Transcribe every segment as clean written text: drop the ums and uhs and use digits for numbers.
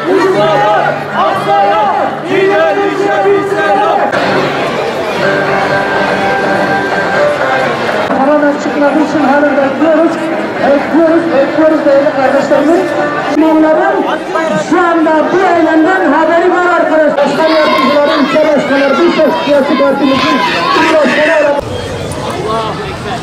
Mustafa Aksa'ya direnişe bir selam. Tamamen çıkmak için hala bekliyoruz. Bekliyoruz değerli kardeşlerimiz. Müslümanların şu anda bu eylemden haberi var arkadaşlar. Başkan yardımcıları, ülke başkanları, Birleşik Siyasi Partimizin başkanı olarak. Allahu Ekber.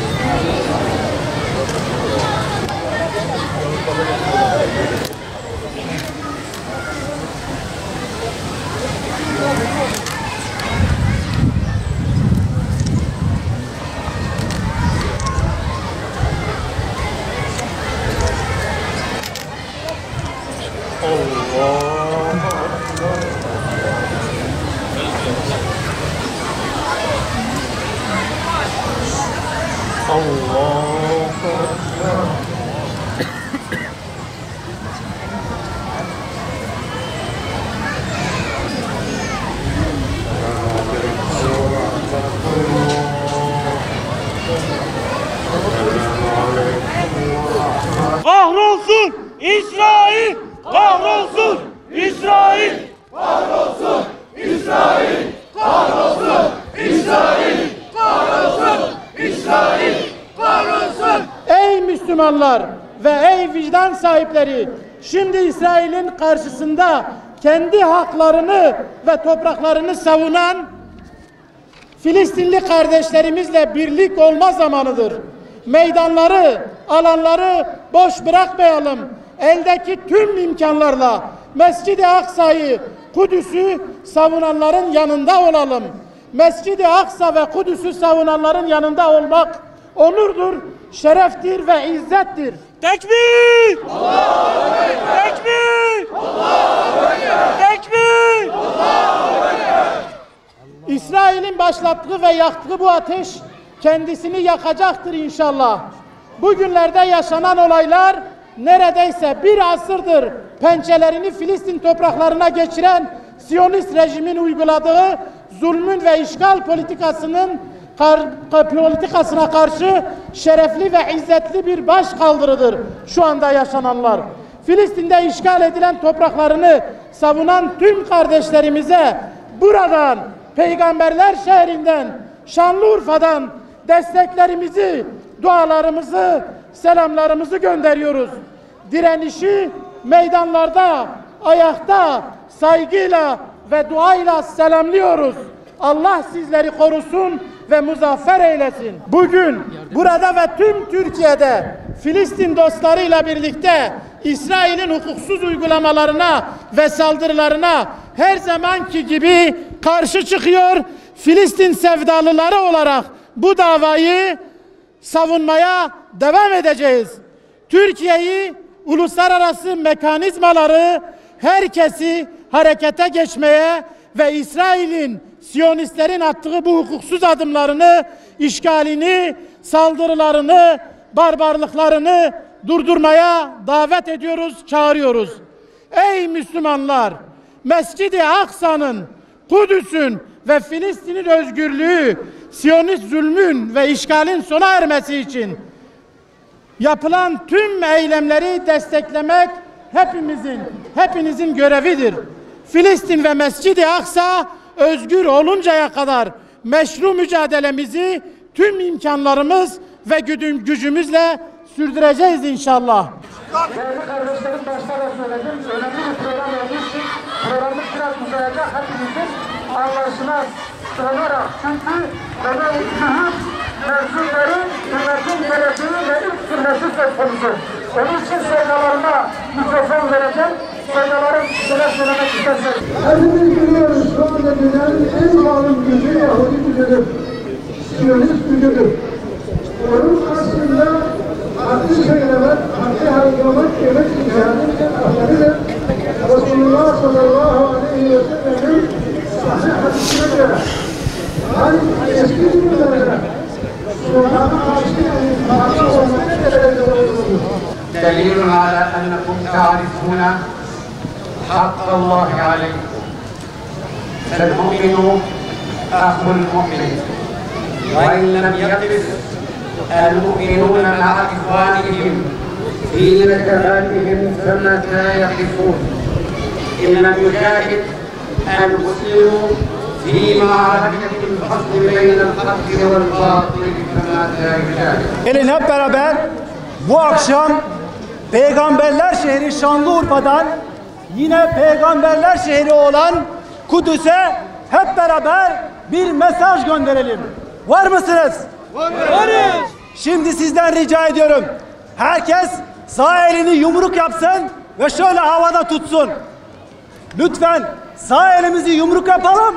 Kahrolsun İsrail! Kahrolsun İsrail! Kahrolsun İsrail! Kahrolsun İsrail! Kahrolsun İsrail! Kahrolsun! Ey Müslümanlar ve ey vicdan sahipleri! Şimdi İsrail'in karşısında kendi haklarını ve topraklarını savunan Filistinli kardeşlerimizle birlik olma zamanıdır. Meydanları, alanları boş bırakmayalım. Eldeki tüm imkanlarla Mescid-i Aksa'yı, Kudüs'ü savunanların yanında olalım. Mescid-i Aksa ve Kudüs'ü savunanların yanında olmak onurdur, şereftir ve izzettir. Tekbir! Allahu Ekber! Tekbir! Allahu Ekber! Tekbir! Allahu Ekber! İsrail'in başlattığı ve yaktığı bu ateş kendisini yakacaktır inşallah. Bugünlerde yaşanan olaylar neredeyse bir asırdır pençelerini Filistin topraklarına geçiren Siyonist rejimin uyguladığı zulmün ve işgal politikasına karşı şerefli ve izzetli bir başkaldırıdır şu anda yaşananlar. Filistin'de işgal edilen topraklarını savunan tüm kardeşlerimize buradan, Peygamberler şehrinden, Şanlıurfa'dan desteklerimizi, dualarımızı, selamlarımızı gönderiyoruz. Direnişi meydanlarda, ayakta, saygıyla ve duayla selamlıyoruz. Allah sizleri korusun ve muzaffer eylesin. Bugün burada ve tüm Türkiye'de Filistin dostlarıyla birlikte İsrail'in hukuksuz uygulamalarına ve saldırılarına her zamanki gibi karşı çıkıyor. Filistin sevdalıları olarak bu davayı savunmaya devam edeceğiz. Türkiye'yi, uluslararası mekanizmaları, herkesi harekete geçmeye ve İsrail'in, Siyonistlerin attığı bu hukuksuz adımlarını, işgalini, saldırılarını, barbarlıklarını durdurmaya davet ediyoruz, çağırıyoruz. Ey Müslümanlar! Mescid-i Aksa'nın, Kudüs'ün ve Filistin'in özgürlüğü, Siyonist zulmün ve işgalin sona ermesi için yapılan tüm eylemleri desteklemek hepinizin görevidir. Filistin ve Mescid-i Aksa özgür oluncaya kadar meşru mücadelemizi tüm imkanlarımız ve gücümüzle sürdüreceğiz inşallah. Değerli kardeşlerim, başta da söyledim. Önemli bir program olduğu için programı biraz uzayacak, hepimizin anlayışına sığınarak. Çünkü böyle ühüt mevzuların hükümetin geleceği ve ilk sürmesi söz konusu. Onun için sayılarına mikrofon vereceğim. Sayıların üstüne söylemek isterseniz. Hepimiz biliyoruz, şu anda dünyanın en zalim gücü Yahudi gücüdür. Siyonist gücüdür. Onun aslında hakkı söylemek, hakkı harcamak, evet icadının ahlakıdır. Resulullah sallallahu aleyhi ve sellem'in sahih hadisine göre hani eski günlerde Sultan'a karşı olmak دليل على أنكم تعرفون حق الله عليكم. فالمؤمن أخو المؤمن، وإن لم يقف المؤمنون مع إخوانهم في نكباتهم فمتى يقفون؟ إن لم يشاهد المسلم في معركة الفصل بين الحق والباطل كما لا يشاهد. Gelin hep beraber bu akşam Peygamberler şehri Şanlıurfa'dan yine Peygamberler şehri olan Kudüs'e hep beraber bir mesaj gönderelim. Var mısınız? Varız. Şimdi sizden rica ediyorum. Herkes sağ elini yumruk yapsın ve şöyle havada tutsun. Lütfen sağ elimizi yumruk yapalım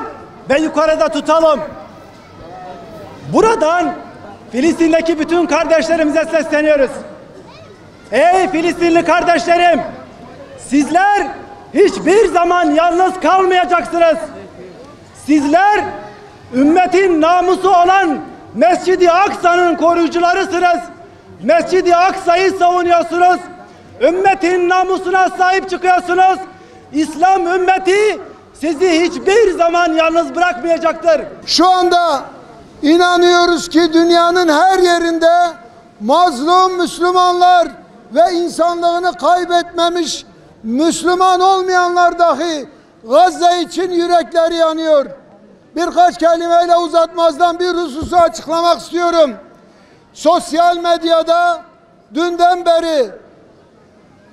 ve yukarıda tutalım. Buradan Filistin'deki bütün kardeşlerimize sesleniyoruz. Ey Filistinli kardeşlerim! Sizler hiçbir zaman yalnız kalmayacaksınız. Sizler ümmetin namusu olan Mescid-i Aksa'nın koruyucularısınız. Mescid-i Aksa'yı savunuyorsunuz. Ümmetin namusuna sahip çıkıyorsunuz. İslam ümmeti sizi hiçbir zaman yalnız bırakmayacaktır. Şu anda inanıyoruz ki dünyanın her yerinde mazlum Müslümanlar ve insanlığını kaybetmemiş Müslüman olmayanlar dahi Gazze için yürekleri yanıyor. Birkaç kelimeyle uzatmazdan bir hususu açıklamak istiyorum. Sosyal medyada dünden beri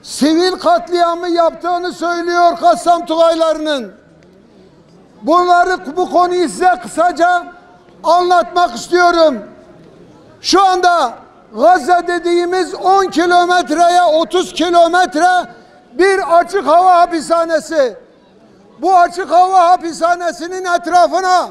sivil katliamı yaptığını söylüyor Kassam Tugaylarının. Bu konuyu size kısaca anlatmak istiyorum. Şu anda Gazze dediğimiz 10 kilometreye 30 kilometre bir açık hava hapishanesi. Bu açık hava hapishanesinin etrafına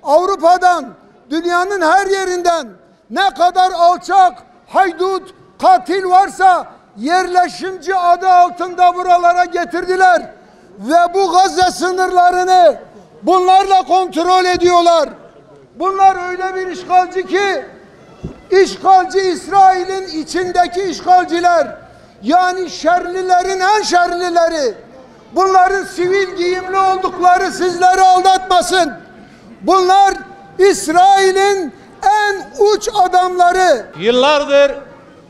Avrupa'dan, dünyanın her yerinden ne kadar alçak, haydut, katil varsa yerleşimci adı altında buralara getirdiler. Ve bu Gazze sınırlarını bunlarla kontrol ediyorlar. Bunlar öyle bir işgalci ki, işgalci İsrail'in içindeki işgalciler, yani şerlilerin en şerlileri. Bunların sivil giyimli oldukları sizleri aldatmasın. Bunlar İsrail'in en uç adamları. Yıllardır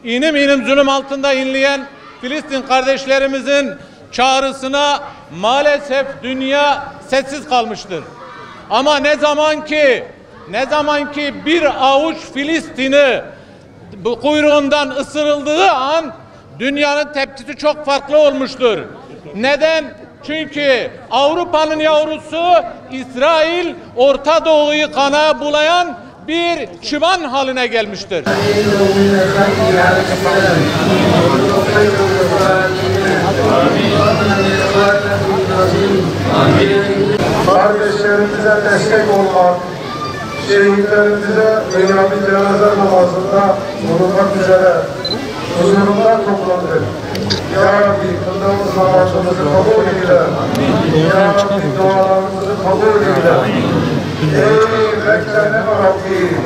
inim inim zulüm altında inleyen Filistin kardeşlerimizin çağrısına maalesef dünya sessiz kalmıştır. Ama ne zaman ki bir avuç Filistin'i bu kuyruğundan ısırıldığı an dünyanın tepkisi çok farklı olmuştur. Neden? Çünkü Avrupa'nın yavrusu İsrail Orta Doğu'yu kana bulayan bir çıban haline gelmiştir. Kardeşlerimize destek olmak, şehitlerimize kıymetli cenaze namazında bulunmak üzere huzurunda toplandık. Ya Rabbi kıldığımız namazımızı kabul eyle. Ya Rabbi dualarımızı kabul eyle. Ey Mekke'nin Rabbi.